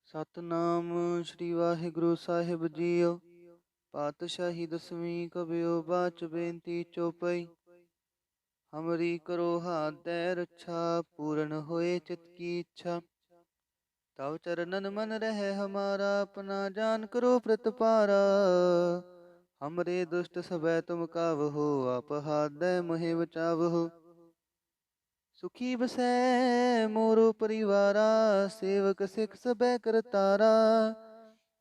ਸਤਨਾਮ ਸ੍ਰੀ ਵਾਹਿਗੁਰੂ ਸਾਹਿਬ JIO. ਪਾਤਸ਼ਾਹੀ ਦਸਵੀਂ ਕਬਿਓ ਬਾਚ ਬੇਨਤੀ ਚੋਪਈ। ਹਮਰੀ ਕਰੋ ਹਾਥ ਦੈ ਰੱਛਾ, ਪੂਰਨ ਹੋਏ ਚਿਤ ਕੀ ਇੱਛਾ। ਤਵ ਚਰਨਨ ਮਨ ਰਹਿ ਹਮਾਰਾ, ਆਪਣਾ ਜਾਨ ਕਰੋ ਪ੍ਰਤਪਾਰਾ। ਹਮਰੇ ਦੁਸ਼ਟ ਸਭੈ ਤੁਮ ਕਾਵਹੋ, ਆਪ ਹਾਥ ਦੈ ਮੋਹਿ ਬਚਾਵਹੋ। ਸੁਖੀ ਬਸੈ ਮੋਰੋ ਪਰਿਵਾਰਾ, ਸੇਵਕ ਸਿਖ ਸਭੈ ਕਰਤਾਰਾ।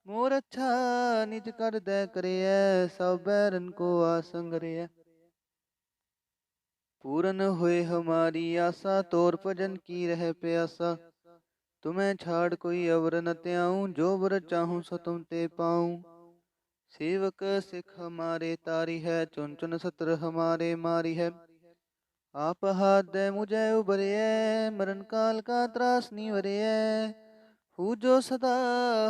ਮੋਰ ਅੱਛਾ ਨਿਜ ਕਰ ਦੈ ਕਰਿਐ, ਸਭ ਬੈਰਨ ਕੋ ਆਸੰਗਰਿਐ। पूरन हुए हमारी आशा, तोर भजन की रह प्यासा। तुम्हें छाड़ कोई अवर न त्याऊं, जो वर चाहूं सो तुम ते पाऊं। सेवक सिख हमारे तारी है, चुन चुन सत्र हमारे मारी है। आप हाथ दे मुझे उबरिए, मरण काल का त्रास निवरिए। हु जो सदा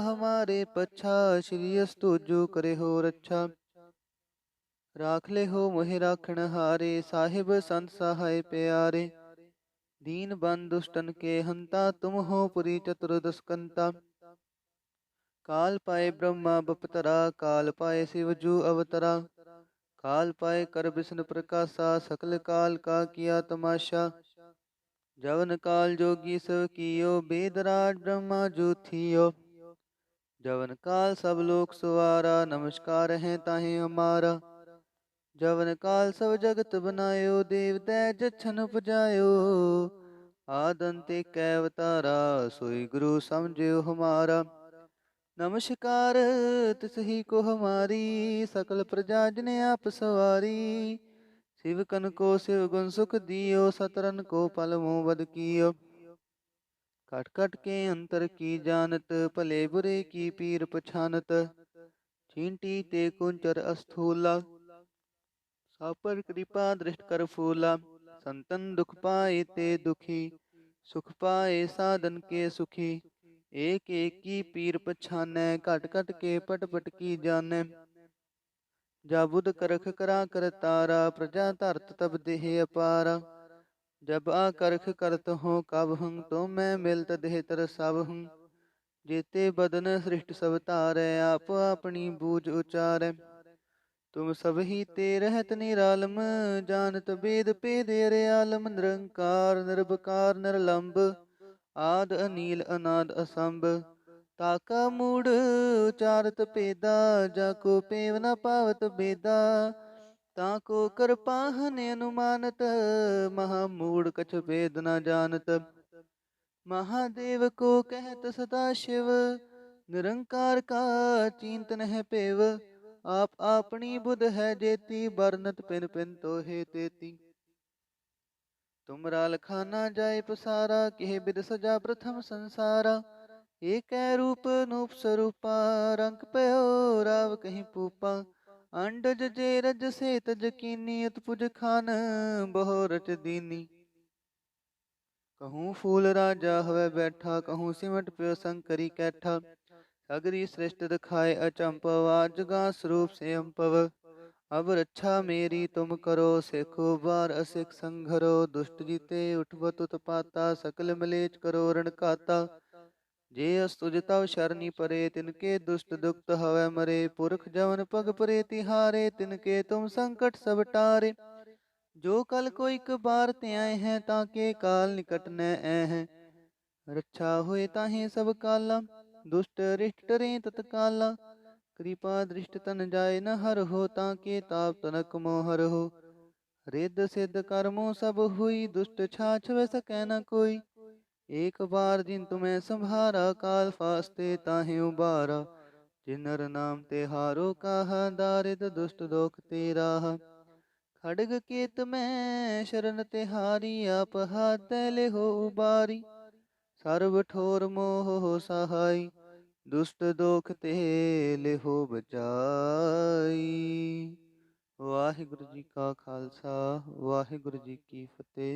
हमारे पच्छा, श्री अस्तु जो करे हो रच्छा। राख ले हो मोहि राखण हारे, साहिब संत सहाय प्यारे। दीन बन दुष्टन के हंता, तुम हो पुरी चतुर्दशकंता। काल पाए ब्रह्मा बपतरा, काल पाए शिव जू अवतरा। काल पाए कर विष्णु प्रकाशा, सकल काल का किया तमाशा। जवन काल जोगी सब कियो, बेदराज ब्रह्मा जू थियो। जवन काल सब लोक सुवारा, नमस्कार है ताहि हमारा। जवन काल सब जगत बनायो, देव तैज छन उपजायो। आदंते कैवतारा, सोई गुरु समझियो हमारा। नमस्कार तिस ही को हमारी, सकल प्रजा जिने आप सवारी। शिव कन को शिव गुण सुख दियो, सतरन को पल मोह बद कियो। कट कट के अंतर की जानत, भले बुरे की पीर पछानत। छींटी ते कुंचर अस्थूला, सापर कृपा दृष्ट कर फूला। संतन दुख पाए ते दुखी, सुख पाए साधन के सुखी। एक एक की पीर पछानै, घट घट के पट पट की जानै। जा बुध करख करा कर तारा, प्रजा धरत तब देह अपारा। जब आ करख करत हो कब हूँ, तो मैं मिलत देह तर सब हूँ। जेते बदन सृष्ट सब तारै, आप अपनी बूझ उचारै। तुम सब ही ते रहत निरालम, जानत वेद भेद अरयालम। निरंकार निर्विकार निर्लंब, आद अनील अनाद असंभ। ताका मूड उचारत पेदा, जाको पेव न पावत बेदा। ताको कृपाहन अनुमानत, महामूड कछ भेद न जानत। महादेव को कहत सदा शिव, निरंकार का चिंतन है पेव। आप अपनी बुध है जेती, बरनत पिन पिन तो हे तेती। तुमरा लखाना जाय पसारा, केह बिद सजा प्रथम संसारा। एक रूप नूप स्वरूपा, रंग पयो राव कहीं पूपा। अंडज जे रज से तज कीनी, उत्पुज खान बहु रच दीनी। कहूँ फूल राजा हवै बैठा, कहूँ सिमट प्यो शंकरी कैठा। सगरी सृष्ट दिखाए अचंपव, जुगा स्वरूप से अम्पव। अब रक्षा मेरी तुम करो, सेखो बार असिख संघरो। दुष्ट जीते उठवत उत्पाता, सकल मलेच करो रण खाता। जे अस्तुज तव शरणी परे, तिनके दुष्ट दुक्त हवै मरे। पुरख जवन पग परे तिहारे, तिनके तुम संकट सब टारे। जो कल को एक बार त्याए हैं, ताके काल निकट न ऐ हैं। रक्षा होए ताहे सब काला, दुष्ट रिष्ट डरे तत्काला। कृपा दृष्ट तन जाय न हर हो, ताके ताप तनक मोहर हो। रिद्ध सिद्ध कर्मों सब हुई, दुष्ट छाछ वै सकै न कोई। एक बार जिन तुम्हें संभारा, काल फास्ते ताहे उबारा। जिन नर नाम ते हारो काहा, दारिद दुष्ट दोख ते राहा। खड़ग केत में शरण तिहारी, आप हाथ दे ले हो उबारी। सर्व ठोर मोह हो सहाय, दुष्ट दोख ते ले हो बचाई। वाहिगुरु जी का खालसा, वाहिगुरु जी की फतेह।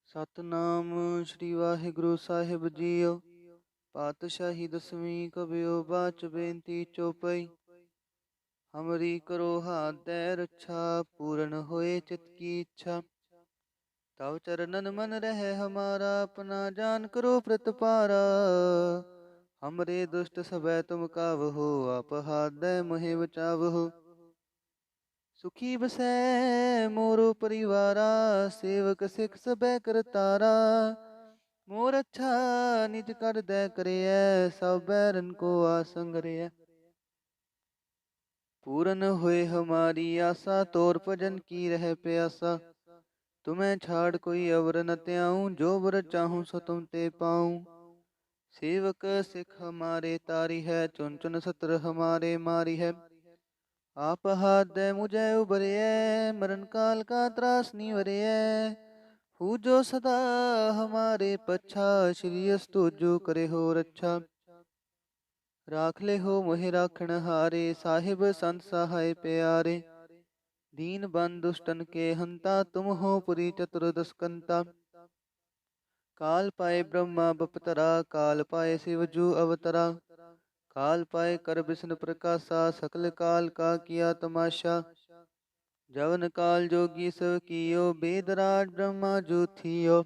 सतनाम श्री वाहिगुरु साहिब जीओ। पातशाही दसवीं कबियो बाच बेनती चौपई। हमरी करो हाथ दे रक्षा, पूर्ण होए चित की इच्छा। तव चरणन मन रहे हमारा, अपना जान करो प्रतपारा। हमरे दुष्ट सबै तुम कावहो, आप हाथ मोहे बचावहो। सुखी बसै मोरो परिवारा, सेवक सिख सबै करतारा। मोर अच्छा निज कर दै करियै, सब बैरन को आसंग रियै। पूरन होए हमारी आशा, तोर भजन की रह प्यासा। तुम्हें छाड़ कोई अवर न त्याऊं, जो वर चाहूं सो तुम ते पाऊं। सेवक सिख हमारे तारी है, चुन चुन सत्र हमारे मारी है। आप हाथ दे मुझे उबरिए, मरण काल का त्रास नहीं वरिए। हूँ जो सदा हमारे पच्छा, श्री अस्तु जो करे हो रक्षा। राख ले हो मोहि राखण हारे, साहिब संत सहाय प्यारे। दीन बंद दुष्टन के हंता, तुम हो पुरी चतुर्दश कंता। काल पाए ब्रह्मा बपतरा, काल पाए शिव जू अवतरा। काल पाए कर विष्णु प्रकाशा, सकल काल का किया तमाशा। जवन काल जोगी सब कियो, बेदराज ब्रह्मा जो थियो।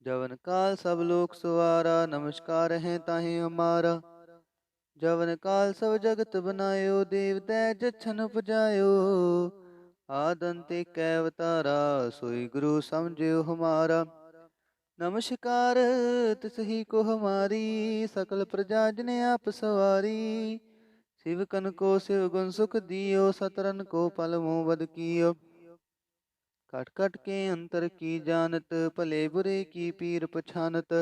जवन काल सब लोक सुवारा, नमस्कार है ताहे हमारा। जवन काल सब जगत बनायो, देव तैज छन उपजायो। आदंते कैवतारा, सोई गुरु समझियो हमारा। नमस्कार तिसही को हमारी, सकल प्रजा जने आप सवारी। शिव कन को शिव गुण सुख दियो, सतरन को पल मोह बद कियो। कट कट के अंतर की जानत, भले बुरे की पीर पछानत।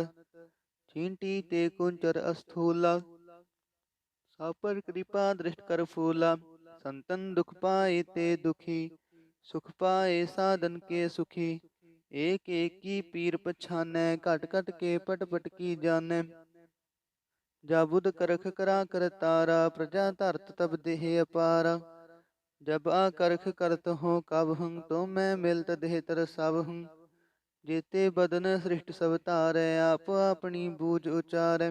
चींटी ते कुंचर अस्थूला, सापर कृपा दृष्ट कर फूला। संतन दुख पाए ते दुखी, सुख पाए साधन के सुखी। एक एक की पीर पछानै, घट घट के पट पट की जानै। जा बुध करख करा कर तारा, प्रजा धरत तब देह अपारा। जब आ करख करत हो कब हूँ, तो मैं मिलत देह तर सब हूँ। जेते बदन सृष्ट सब तारै, आप अपनी बूझ उचारै।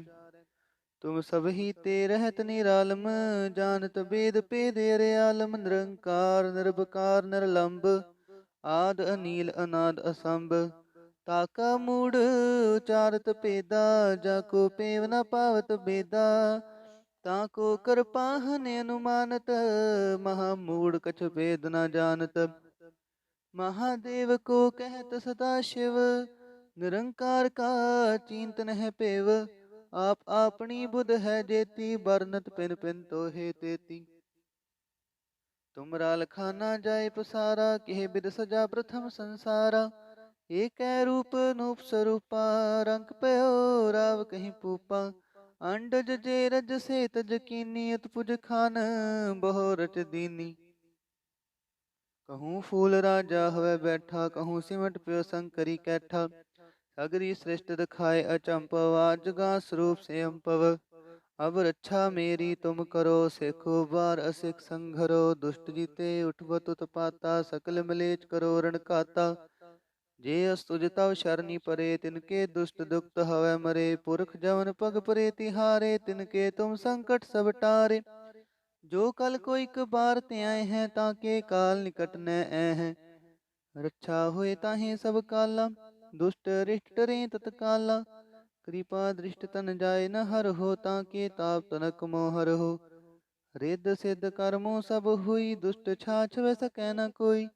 तुम सब ही ते रहत निरालम, जानत वेद पेद अरयालम। निरंकार निर्विकार निर्लंब, आद अनील अनाद असंभ। ताका मूड उचारत पेदा, जाको पेव न पावत बेदा। ताको कृपाहन अनुमानत, महामूड कछ भेद न जानत। महादेव को कहत सदा शिव, निरंकार का चिंतन है पेव। आप अपनी बुध है जेती, बरनत पिन पिन तो हे तेती। तुमरा लखाना जाय पसारा, केह बिद सजा प्रथम संसारा। एक रूप नूप स्वरूपा, रंग पयो राव कहीं पूपा। अंडज जे रज से तज कीनी, अतपुज खान बहु रच दीनी। कहूँ फूल राजा हवे बैठा, कहूँ सिमट प्यो शंकरी कैठा। सगरी सृष्ट दिखाए अचंपव, आजगा स्वरूप से अम्पव। अब रक्षा मेरी तुम करो, सेखो बार असिख संघरो। दुष्ट जीते उठबत उत्पाता, सकल मलेच करो रण खाता। जे अस्तुज तव शरणी परे, तिनके दुष्ट दुक्त हवै मरे। पुरख जवन पग परे तिहारे, तिनके तुम संकट सब टारे। जो कल को एक बार त्याए हैं, ताके काल निकट न ऐ हैं। रक्षा होए ताहे सब काला, दुष्ट रिष्ट डरे तत्काला। कृपा दृष्ट तन जाय न हर हो, ताके ताप तनक मोहर हो। रिद्ध सिद्ध कर्मों सब हुई, दुष्ट छाछ वै सकै न कोई।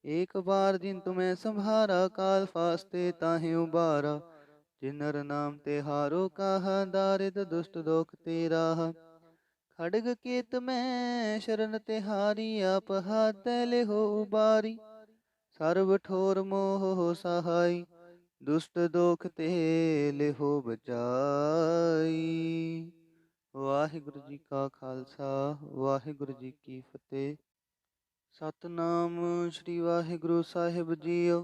एक बार जिन तुम्हें संभारा, काल फास्ते ताहे उबारा। जिनर नाम ते हारो काहा, दारिद दुष्ट दोख ते राहा। खड़ग केत में शरण तिहारी, आप हाथ ले हो उबारी। सर्व ठोर मोह हो सहाय, दुष्ट दोख ते ले हो बचाई। वाहिगुरु जी का खालसा, वाहिगुरु जी की फतेह। सतनाम श्री वाहिगुरु साहिब जीओ।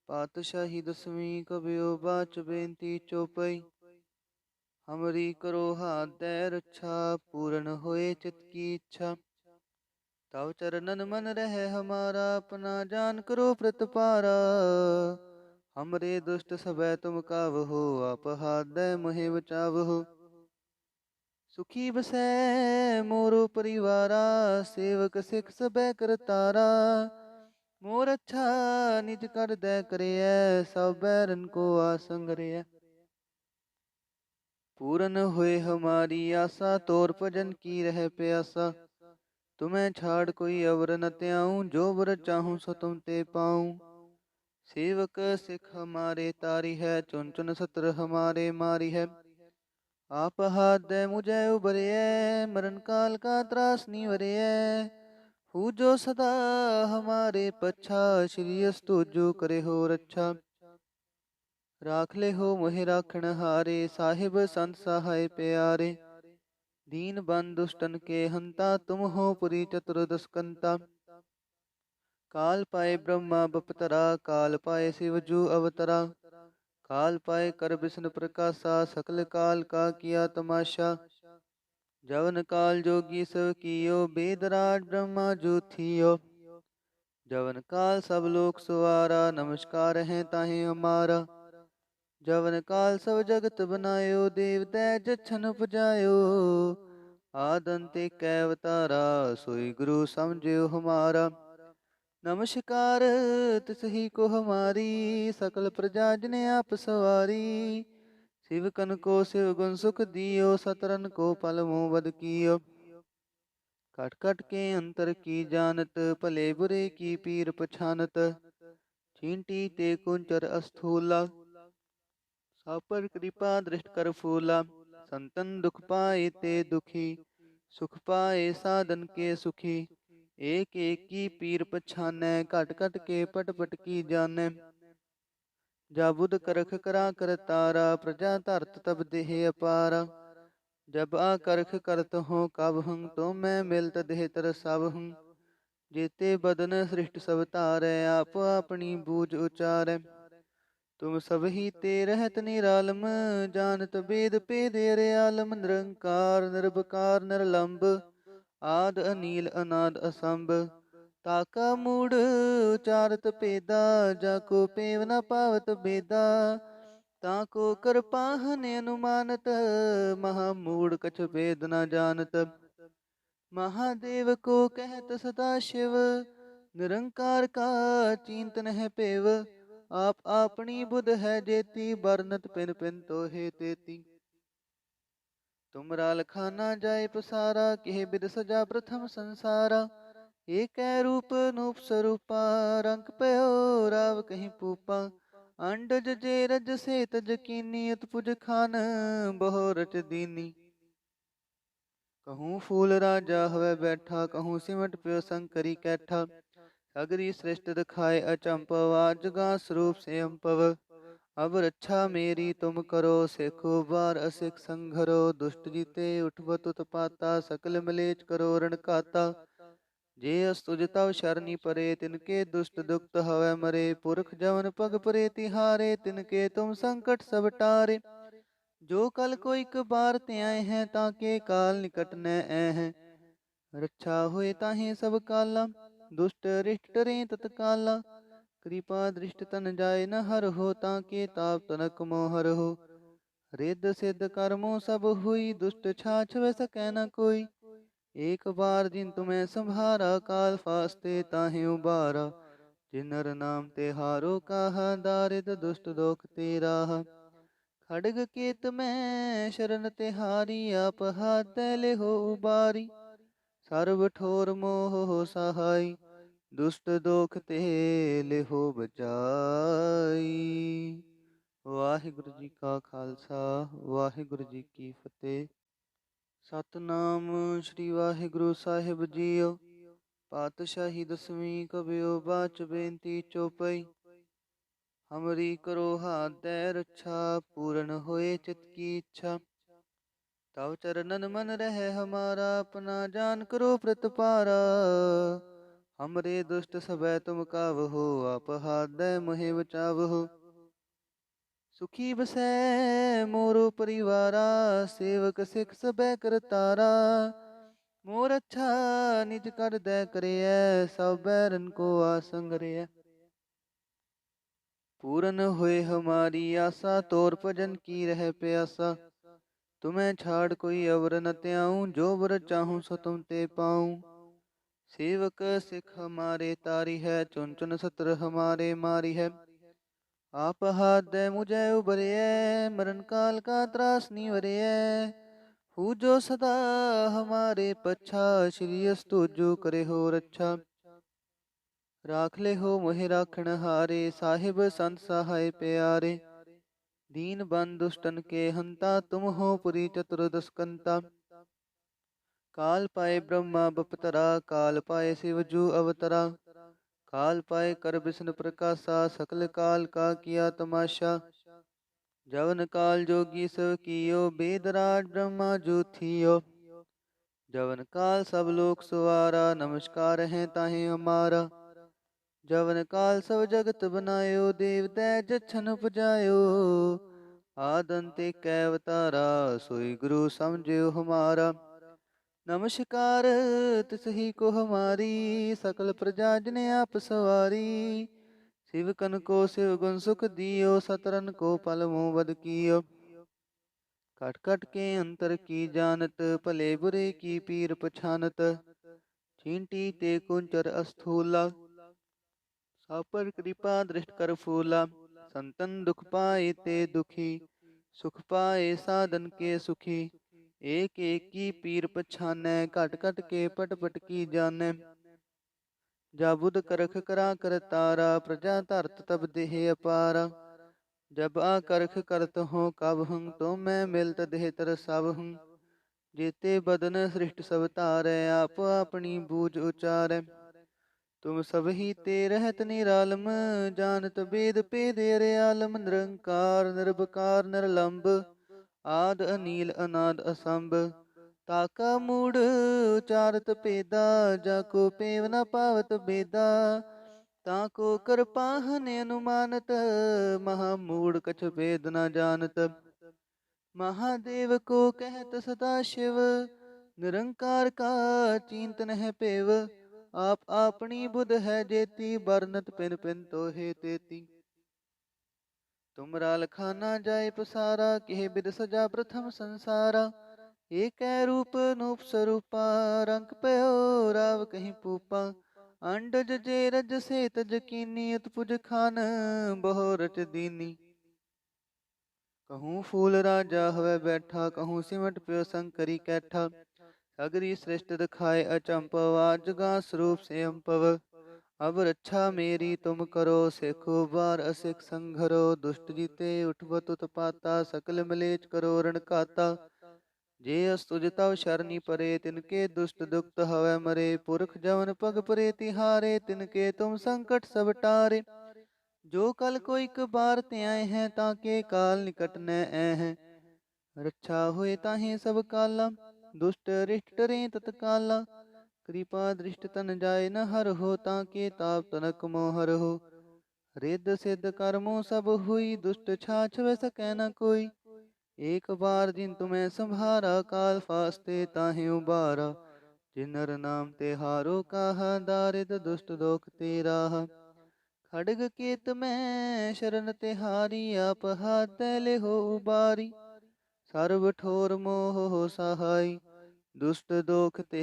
पातशाही दसवीं कबियो बाच बेनती चौपई। हमरी करो हाथ दे रक्षा, पूर्ण होए चित की इच्छा। तव चरणन मन रहे हमारा, अपना जान करो प्रतपारा। हमरे दुष्ट सबै तुम कावहो, आप हाथ दे मोहे बचावहो। सुखी बसै मोरो परिवारा, सेवक सिख सबै करतारा। मोर अच्छा निज कर दै करियै, सब बैरन को आसंग रियै। पूरन हुए हमारी आशा, तोर भजन की रह प्यासा। तुम्हें छाड़ कोई अवर न त्याऊं, जो वर चाहूं सो तुम ते पाऊं। सेवक सिख हमारे तारी है, चुन चुन सत्र हमारे मारी है। आप हाथ दे मुझे उबरिए, मरण काल का त्रास निवरिए। हूँ जो सदा हमारे पच्छा, श्री अस्तु जो करे हो रक्षा। राख ले हो मोहि राखण हारे, साहिब संत सहाय प्यारे। दीन बंधु दुष्टन के हंता, तुम हो पुरी चतुर्दश कंता। काल पाए ब्रह्मा बपतरा, काल पाए शिव जू अवतरा। काल पाए कर विष्णु प्रकाशा, सकल काल का किया तमाशा। जवन काल जोगी सब कियो, बेदराज ब्रह्मा जू थियो। जवन काल सब लोक सुवारा, नमस्कार है ताहि हमारा। जवन काल सब जगत बनायो, देव तैज छन उपजायो। आदंते कैवतारा, सोई गुरु समझियो हमारा। नमस्कार तिसही को हमारी, सकल प्रजा जिने आप सवारी। शिव कन को शिव गुण सुख दियो, सतरन को पल मुँह बद कियो। कट कट के अंतर की जानत, भले बुरे की पीर पछानत। चींटी ते कुंचर अस्थूला, सापर कृपा दृष्ट कर फूला। संतन दुख पाए ते दुखी, सुख पाए साधन के सुखी। एक एक की पीर पछानै, घट घट के पट पट की जानै। जा बुध करख करा कर तारा, प्रजा धरत तब देह अपारा। जब आकर्ख करत हो कब हूँ, तो मैं मिलत देह तर सब हूँ। जेते बदन सृष्ट सब तारै, आप अपनी बूझ उचारै। तुम सब ही ते रहत निरालम, जानत वेद भेद अरे आलम। निरंकार निर्विकार निर्लंब, आद अनील अनाद असंभ। ताका मूड उचारत पेदा, जाको पेव न पावत बेदा। ताको कर पाहन अनुमानत, महामूड कछ भेद न जानत। महादेव को कहत सदा शिव, निरंकार का चिंतन है पेव। आप अपनी बुध है जेती, बरनत पिन पिन तो हे तेती। तुमरा लखाना जाय पसारा, केह बिद सजा प्रथम संसारा। एक रूप नूप स्वरूपा, रंग पयो राव कहीं पूपा। अंडज जे रज से तज कीनी, उत्पुज खान बहु रच दीनी। कहूँ फूल राजा हवे बैठा, कहूँ सिमट प्यो शंकरी कैठा। सगरी सृष्ट दिखाए अचंपव, जुगा स्वरूप से अम्पव। अब रक्षा मेरी तुम करो, सेखो बार असिख संघरो। दुष्ट जीते उठबत उत्पाता, सकल मलेच करो रण खाता। जे अस्तुज तव शरणी परे, तिनके दुष्ट दुक्त हवै मरे। पुरख जवन पग परे तिहारे, तिनके तुम संकट सब टारे। जो कल को एक बार ते आए हैं, ताके काल निकट न ऐ हैं। रक्षा होए ताहे सब काला, दुष्ट रिष्ट टरे तत्काला। कृपा दृष्ट तन जाय न हर हो, ताके ताप तनक मोहर हो। रिद्ध सिद्ध कर्मों सब हुई, दुष्ट छाछ वै सकै न कोई। एक बार जिन तुम्हें संभारा, काल फास्ते ताहे उबारा। जिनर नाम ते हारो कहा, दारिद दुष्ट दोख ते राहा। खड़ग केत में शरण तिहारी, आप हाथ ले हो उबारी। सर्व ठोर मोह हो सहाय, दुष्ट दोख ते ले हो बचाई। वाहिगुरु जी का खालसा, वाहिगुरु जी की फतेह। सतनाम श्री वाहिगुरु साहिब जीओ। पातशाही दसवीं कबियो बाच बेनती चौपई। हमरी करो हाथ दे रक्षा, पूर्ण होए चित की इच्छा। तव चरणन मन रहे हमारा, अपना जान करो प्रतिपारा। हमरे दुष्ट सबे तुम कावहो, आप हाथ दे मोहि बचावहो। सुखी बसै मोरो परिवारा, सेवक सिख सबे करतारा। मोर अच्छा निज कर दे करिय, सब बैरन को आसंगरिय। पूरन हुए हमारी आशा, तोर भजन की रह प्यासा। तुम्हें छाड़ कोई अवर न त्याऊं, जो वर चाहूं सो तुम ते पाऊं। सेवक सिख हमारे तारी है, चुन चुन सत्र हमारे मारी है। आप हाथ दे मुझे उबरिए, मरण काल का त्रास निवरिए। हूँ जो सदा हमारे पच्छा, श्री अस्तु जो करे हो रक्षा। राख ले हो मोहि राखण हारे, साहिब संत सहाय प्यारे। दीन बंधु दुष्टन के हंता, तुम हो पुरी चतुर्दशकंता। काल पाए ब्रह्मा बपतरा, काल पाए शिव जू अवतरा। काल पाए कर विष्णु प्रकाशा, सकल काल का किया तमाशा। जवन काल जोगी सब कियो, बेदराज ब्रह्मा जो थियो। जवन काल सब लोक सुवारा, नमस्कार है ताहे हमारा। जवन काल सब जगत बनायो, देव तैज छन उपजायो। आदंते कैवतारा, सोई गुरु समझियो हमारा। नमस्कार तिसही को हमारी, सकल प्रजा जिने आप सवारी। शिव कन को शिव गुण सुख दियो, सतरन को पल मुँह बद कियो। कट कट के अंतर की जानत, भले बुरे की पीर पछानत। चींटी ते कुंचर अस्थूला, सापर कृपा दृष्ट कर फूला। संतन दुख पाए ते दुखी, सुख पाए साधन के सुखी। एक एक की पीर पछानै, घट घट के पट पट की जानै। जा बुध करख करा कर तारा, प्रजा धरत तब देह अपारा। जब आ करख करत हो कब हूँ, तो मैं मिलत देह तर सब हूँ। जेते बदन सृष्ट सब तारै, आप अपनी बूझ उचारै। तुम सब ही ते रहत निरालम, जानत वेद पेद अरे आलम। निरंकार निर्विकार निर्लंब, आद अनील अनाद असंभ। ताका मूड उचारत पेदा, जाको पेव न पावत बेदा। ताको कृपाहन अनुमानत, महामूढ़ कछ भेद न जानत। महादेव को कहत सदा शिव, निरंकार का चिंतन है पेव। आप अपनी बुध है जेती, बरनत पिन पिन तो हे तेती। तुमरा लखाना जाय पसारा, केह बिद सजा प्रथम संसारा। एक रूप नूप स्वरूपा, रंग पयो राव कहीं पूपा। अंडज जे रज से तज कीनी, उत्पुज खान बहु रच दीनी। कहूँ फूल राजा हवै बैठा, कहूँ सिमट प्यो शंकरी कैठा। सगरी सृष्ट दिखाए अचंपव, जुगा स्वरूप से अम्पव। अब रक्षा मेरी तुम करो, सेखो बार असिख संघरो। दुष्ट जीते उठवत उत्पाता, सकल मलेच करो रण खाता। जे अस्तुज तव शरणी परे, तिनके दुष्ट दुक्त हवै मरे। पुरख जवन पग परे तिहारे, तिनके तुम संकट सब टारे। जो कल को एक बार ते आए हैं, ताके काल निकट न ऐ हैं। रक्षा होए ताहे सब काला, दुष्ट रिष्ट डरे तत्काला। कृपा दृष्ट तन जाय न हर हो, ताके ताप तनक मोहर हो। रिद्ध सिद्ध कर्मों सब हुई, दुष्ट छाछ वै सकै न कोई। एक बार जिन तुम्हें संभारा, काल फास्ते ताहे उबारा। जिनर नाम ते हारो कहा, दारिद दुष्ट दोख ते राहा। खड़ग केत में शरण तिहारी, आप हाथ ले हो उबारी। सर्व ठोर मोह हो सहाय, दुष्ट दोख ते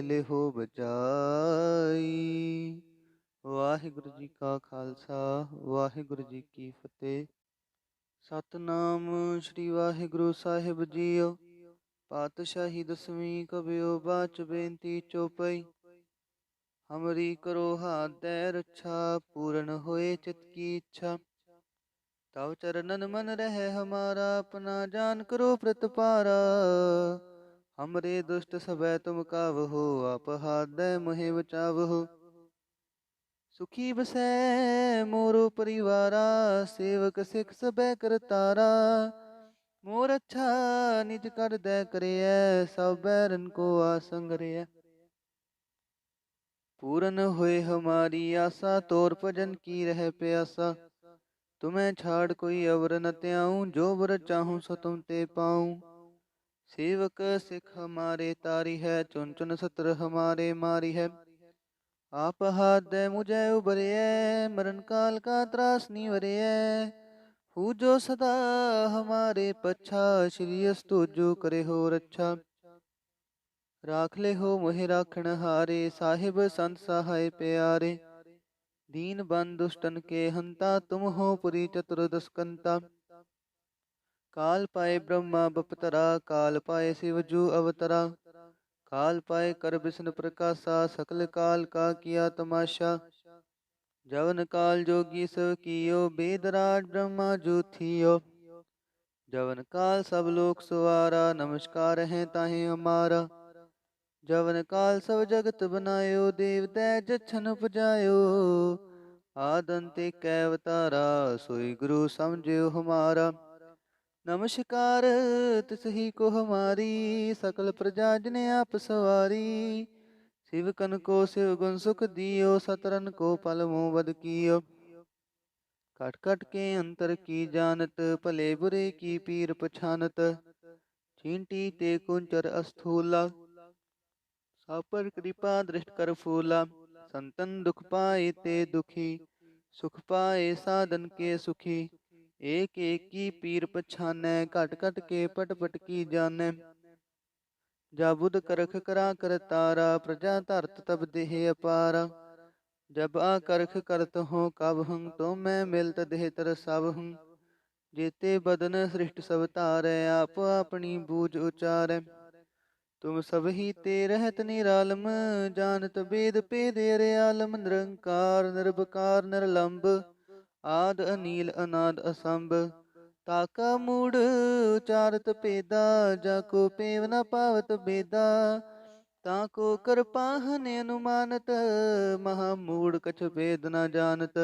ले हो बचाई। वाहिगुरु जी का खालसा, वाहिगुरु जी की फतेह। सतनाम श्री वाहिगुरु साहिब जीओ। पातशाही दसवीं कबियो बाच बेनती चौपई। हमरी करो हाथ दे रक्षा, पूर्ण होए चित की इच्छा। तव चरणन मन रहे हमारा, अपना जान करो प्रतपारा। हमरे दुष्ट सबै तुम कावहो, आप हाथ दे मोहि बचावहो। सुखी बसै मोरो परिवारा, सेवक सिख सबै करतारा। मोर अच्छा निज कर दे करिए, सब बैरन को आसंग रिय। पूरन होए हमारी आशा, तोर भजन की रह प्यासा। तुम्हें छाड़ कोई अवर न त्याऊं, जो वर चाहूं सो तुम ते पाऊं। सेवक सिख हमारे तारी है, चुन चुन सत्र हमारे मारी है। आप हाथ दे मुझे उबरिए, मरण काल का त्रास निवरिए। हूँ जो सदा हमारे पच्छा, श्री अस्तु जो करे हो रक्षा। राख ले हो मोहि राखण हारे, साहिब संत सहाय प्यारे। दीन बंधु दुष्टन के हंता, तुम हो पुरी चतुर्दश कंता। काल पाए ब्रह्मा बपतरा, काल पाए शिव जू अवतरा। काल पाए कर विष्णु प्रकाशा, सकल काल का किया तमाशा। जवन काल जोगी सब कियो, बेदराज ब्रह्मा जो थियो। जवन काल सब लोक सुवारा, नमस्कार है ताहे हमारा। जवन काल सब जगत बनायो, देव दै जछन उपजायो। आदंते कैवतारा, सोई गुरु समझियो हमारा। नमस्कार तिसही को हमारी, सकल प्रजा जिने आप सवारी। शिव कन को शिव गुण सुख दियो, सतरन को पल मोह बद कियो। कट कट के अंतर की जानत, भले बुरे की पीर पछानत। चींटी ते कुंचर अस्थूला, सापर कृपा दृष्ट कर फूला। संतन दुख पाए ते दुखी, सुख पाए साधन के सुखी। एक एक की पीर पछानै, घट घट के पट पट की जानै। जा बुध करख करा कर तारा, प्रजा धरत तब देह अपारा। जब आ करख करत हो कब हूँ, तो मैं मिलत देह तर सब हूँ। जेते बदन सृष्ट सब तारै, आप अपनी बूझ उचारै। तुम सब ही ते रहत निरालम, जानत वेद पेद अरे आलम। निरंकार निर्विकार निर्लंब, आद अनील अनाद असंभ। ताका मूड उचारत पेदा, जाको पेव न पावत बेदा। ताको कृपाहन अनुमानत, महामूड कछ भेद न जानत।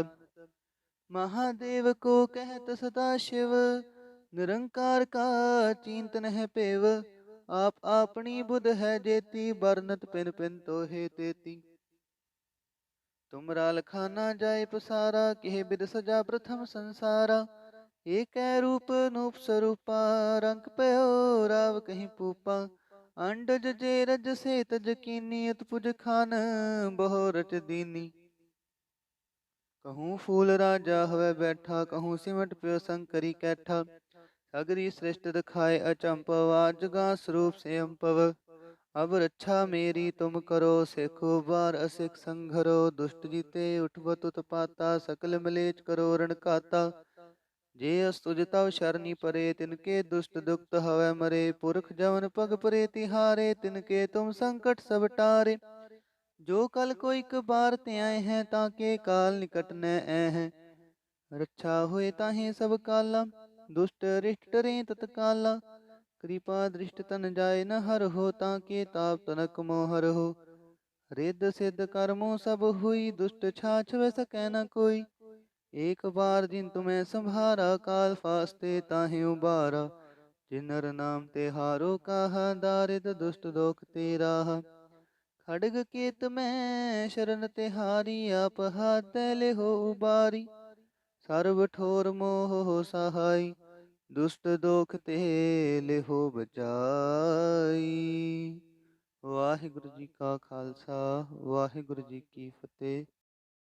महादेव को कहत सदा शिव, निरंकार का चिंतन है पेव। आप आपनी बुध है जेती, बरनत पिन पिन तो हे तेती। तुमरा लखाना जाय पसारा, केह बिद सजा प्रथम संसारा। एक रूप नूप स्वरूपा, रंग पयो राव कहीं पूपा। अंडज जे रज से तज कीनी, अतपुज खान बहु रच दीनी। कहूँ फूल राजा हवै बैठा, कहूँ सिमट प्यो शंकरी कैठा। सगरी सृष्ट दिखाए अचंपव, जगा स्वरूप से अम्पव। अब रक्षा मेरी तुम करो, सेखो बार असिक संघरो। दुष्ट जीते उठबत उत्पाता, सकल मलेच करो रण खाता। जे अस्तुज तव शरणी परे, तिनके दुष्ट दुक्त हवै मरे। पुरख जवन पग परे तिहारे, तिनके तुम संकट सब टारे। जो कल कोई कबार त्याए हैं, ताके काल निकट न ऐ हैं। रक्षा होए ताहे सब काला, दुष्ट रिष्ट डरे तत्काला। कृपा दृष्ट तन जाय न हर हो, ताके ताप तनक मोह हर हो। रिद्ध सिद्ध कर्मों सब हुई, दुष्ट छाछ वै सकै न कोई। एक बार जिन तुम्हें संभारा, काल फास्ते ताहे उबारा। जिनर नाम ते हारो काहा, दारिद दुष्ट दोख ते राहा। खड्ग केत में शरण तिहारी, आप हाथ ले हो उबारी। सर्व ठोर मोह हो सहाय, दुष्ट दोख ते ले हो बचाई। वाहिगुरु जी का खालसा, वाहिगुरु जी की फतेह।